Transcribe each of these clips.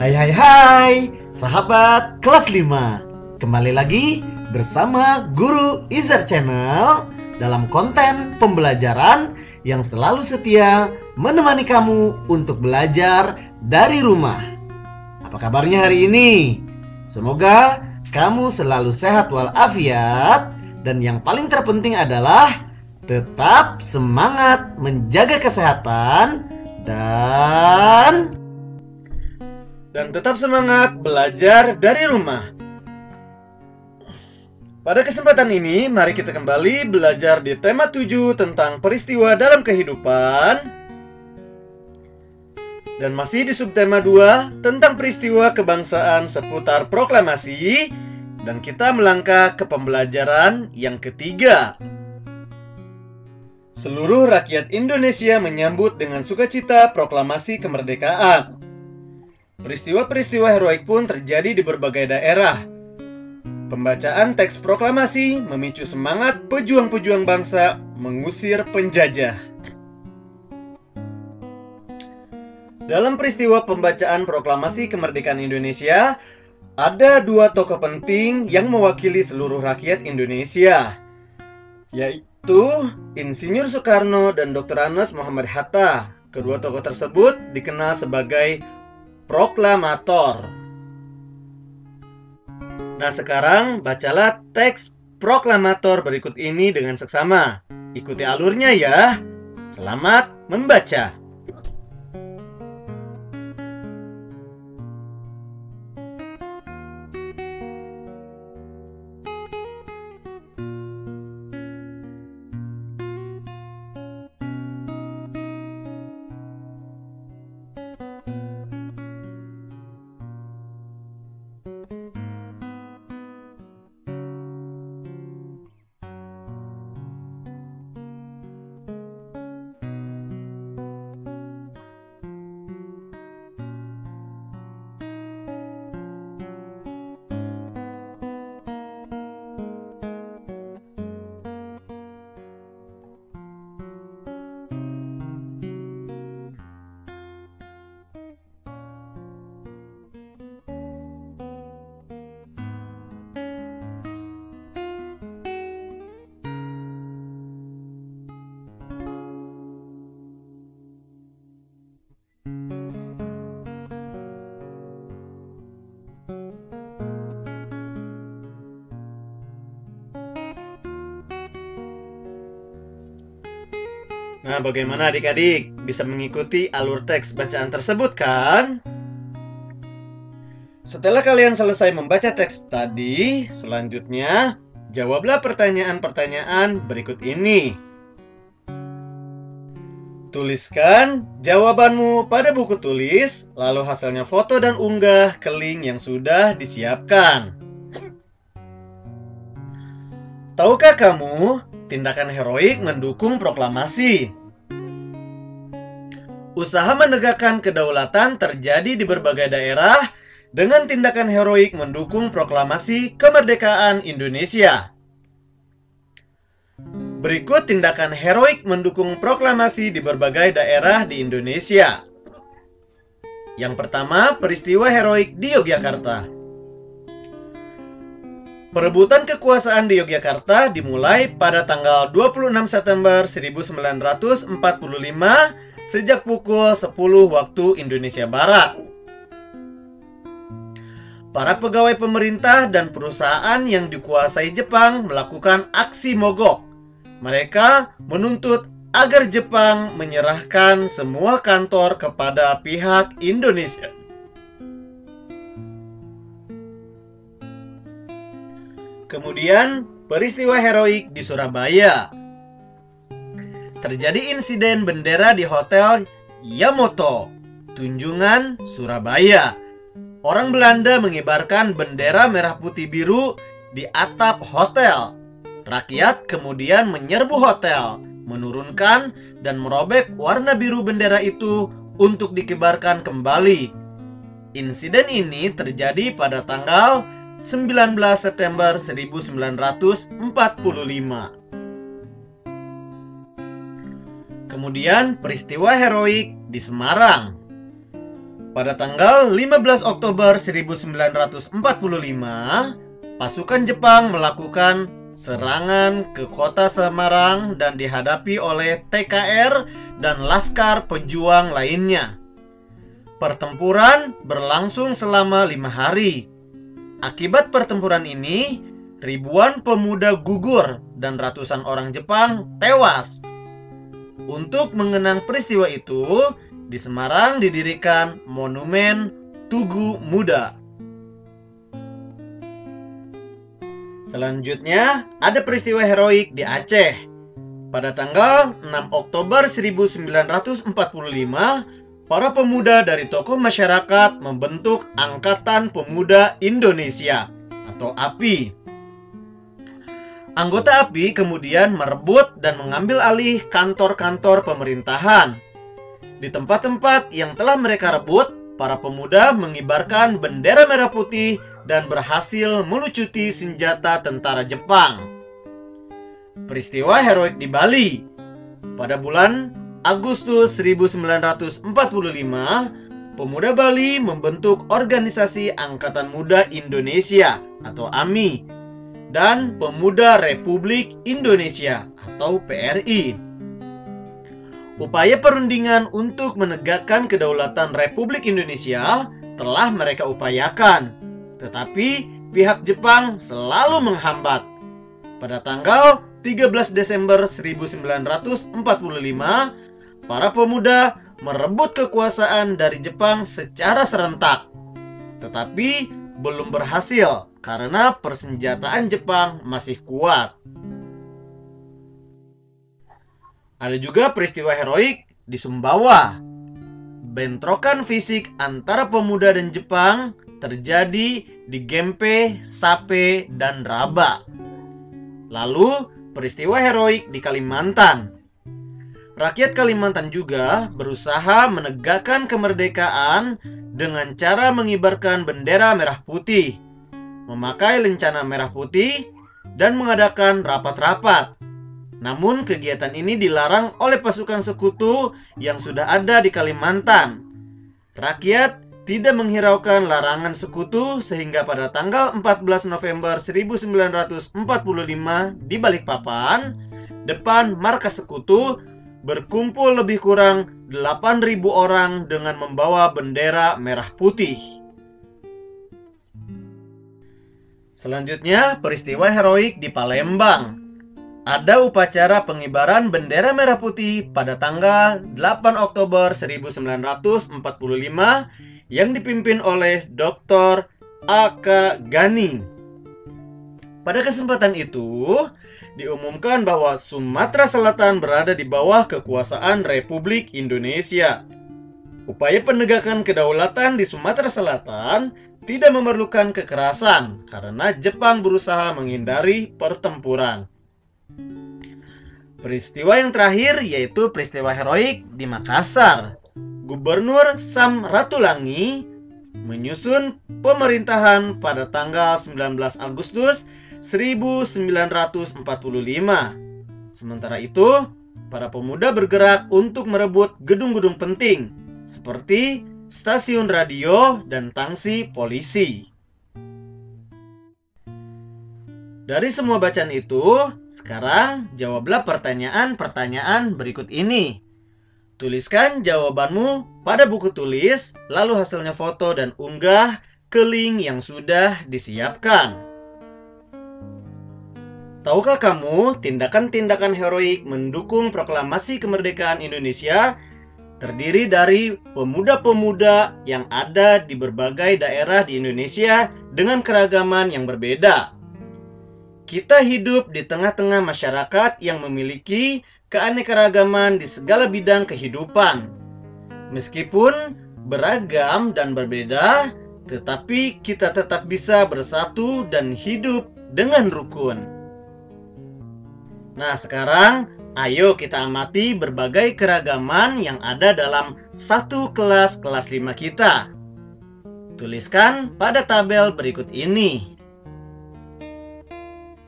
Hai, sahabat kelas 5. Kembali lagi bersama Guru Izar Channel dalam konten pembelajaran yang selalu setia menemani kamu untuk belajar dari rumah. Apa kabarnya hari ini? Semoga kamu selalu sehat walafiat, dan yang paling terpenting adalah tetap semangat menjaga kesehatan dan tetap semangat belajar dari rumah. Pada kesempatan ini, mari kita kembali belajar di tema 7 tentang peristiwa dalam kehidupan. Dan masih di subtema 2 tentang peristiwa kebangsaan seputar proklamasi. Dan kita melangkah ke pembelajaran yang ketiga. Seluruh rakyat Indonesia menyambut dengan sukacita proklamasi kemerdekaan. Peristiwa-peristiwa heroik pun terjadi di berbagai daerah. Pembacaan teks proklamasi memicu semangat pejuang-pejuang bangsa mengusir penjajah. Dalam peristiwa pembacaan proklamasi kemerdekaan Indonesia, ada dua tokoh penting yang mewakili seluruh rakyat Indonesia, yaitu Insinyur Soekarno dan Dr. Andes Muhammad Hatta. Kedua tokoh tersebut dikenal sebagai proklamator. Nah, sekarang bacalah teks proklamator berikut ini dengan seksama. Ikuti alurnya ya. Selamat membaca. Nah, bagaimana adik-adik? Bisa mengikuti alur teks bacaan tersebut kan? Setelah kalian selesai membaca teks tadi, selanjutnya jawablah pertanyaan-pertanyaan berikut ini. Tuliskan jawabanmu pada buku tulis, lalu hasilnya foto dan unggah ke link yang sudah disiapkan. Tahukah kamu tindakan heroik mendukung proklamasi? Usaha menegakkan kedaulatan terjadi di berbagai daerah dengan tindakan heroik mendukung proklamasi kemerdekaan Indonesia. Berikut tindakan heroik mendukung proklamasi di berbagai daerah di Indonesia. Yang pertama, peristiwa heroik di Yogyakarta. Perebutan kekuasaan di Yogyakarta dimulai pada tanggal 26 September 1945 sejak pukul 10 waktu Indonesia Barat. Para pegawai pemerintah dan perusahaan yang dikuasai Jepang melakukan aksi mogok. Mereka menuntut agar Jepang menyerahkan semua kantor kepada pihak Indonesia. Kemudian, peristiwa heroik di Surabaya. Terjadi insiden bendera di Hotel Yamato, Tunjungan, Surabaya. Orang Belanda mengibarkan bendera merah putih biru di atap hotel. Rakyat kemudian menyerbu hotel, menurunkan dan merobek warna biru bendera itu untuk dikibarkan kembali. Insiden ini terjadi pada tanggal 19 September 1945. Kemudian peristiwa heroik di Semarang. Pada tanggal 15 Oktober 1945, pasukan Jepang melakukan serangan ke kota Semarang dan dihadapi oleh TKR dan Laskar Pejuang lainnya. Pertempuran berlangsung selama 5 hari. Akibat pertempuran ini, ribuan pemuda gugur dan ratusan orang Jepang tewas. Untuk mengenang peristiwa itu, di Semarang didirikan Monumen Tugu Muda. Selanjutnya, ada peristiwa heroik di Aceh. Pada tanggal 6 Oktober 1945, para pemuda dari tokoh masyarakat membentuk Angkatan Pemuda Indonesia atau API. Anggota API kemudian merebut dan mengambil alih kantor-kantor pemerintahan. Di tempat-tempat yang telah mereka rebut, para pemuda mengibarkan bendera merah putih dan berhasil melucuti senjata tentara Jepang. Peristiwa heroik di Bali. Pada bulan Agustus 1945, pemuda Bali membentuk Organisasi Angkatan Muda Indonesia atau AMI dan Pemuda Republik Indonesia atau PRI. Upaya perundingan untuk menegakkan kedaulatan Republik Indonesia telah mereka upayakan, tetapi pihak Jepang selalu menghambat. Pada tanggal 13 Desember 1945, para pemuda merebut kekuasaan dari Jepang secara serentak, tetapi belum berhasil karena persenjataan Jepang masih kuat. Ada juga peristiwa heroik di Sumbawa. Bentrokan fisik antara pemuda dan Jepang terjadi di Gempe, Sape, dan Raba. Lalu, peristiwa heroik di Kalimantan. Rakyat Kalimantan juga berusaha menegakkan kemerdekaan dengan cara mengibarkan bendera merah putih, memakai lencana merah putih, dan mengadakan rapat-rapat. Namun kegiatan ini dilarang oleh pasukan sekutu yang sudah ada di Kalimantan. Rakyat tidak menghiraukan larangan sekutu sehingga pada tanggal 14 November 1945 di Balikpapan, depan markas sekutu, berkumpul lebih kurang 8.000 orang dengan membawa bendera merah putih. Selanjutnya, peristiwa heroik di Palembang. Ada upacara pengibaran bendera merah putih pada tanggal 8 Oktober 1945 yang dipimpin oleh Dr. A.K. Ghani. Pada kesempatan itu, diumumkan bahwa Sumatera Selatan berada di bawah kekuasaan Republik Indonesia. Upaya penegakan kedaulatan di Sumatera Selatan tidak memerlukan kekerasan karena Jepang berusaha menghindari pertempuran. Peristiwa yang terakhir yaitu peristiwa heroik di Makassar. Gubernur Sam Ratulangi menyusun pemerintahan pada tanggal 19 Agustus 1945. Sementara itu, para pemuda bergerak untuk merebut gedung-gedung penting seperti stasiun radio dan tangsi polisi. Dari semua bacaan itu, sekarang jawablah pertanyaan-pertanyaan berikut ini. Tuliskan jawabanmu pada buku tulis, lalu hasilnya foto dan unggah ke link yang sudah disiapkan. Tahukah kamu tindakan-tindakan heroik mendukung proklamasi kemerdekaan Indonesia terdiri dari pemuda-pemuda yang ada di berbagai daerah di Indonesia dengan keragaman yang berbeda? Kita hidup di tengah-tengah masyarakat yang memiliki keanekaragaman di segala bidang kehidupan. Meskipun beragam dan berbeda, tetapi kita tetap bisa bersatu dan hidup dengan rukun. Nah, sekarang ayo kita amati berbagai keragaman yang ada dalam satu kelas 5 kita. Tuliskan pada tabel berikut ini.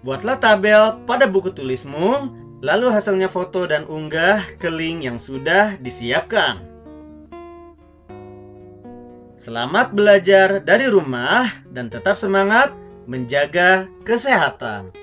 Buatlah tabel pada buku tulismu, lalu hasilnya foto dan unggah ke link yang sudah disiapkan. Selamat belajar dari rumah dan tetap semangat menjaga kesehatan.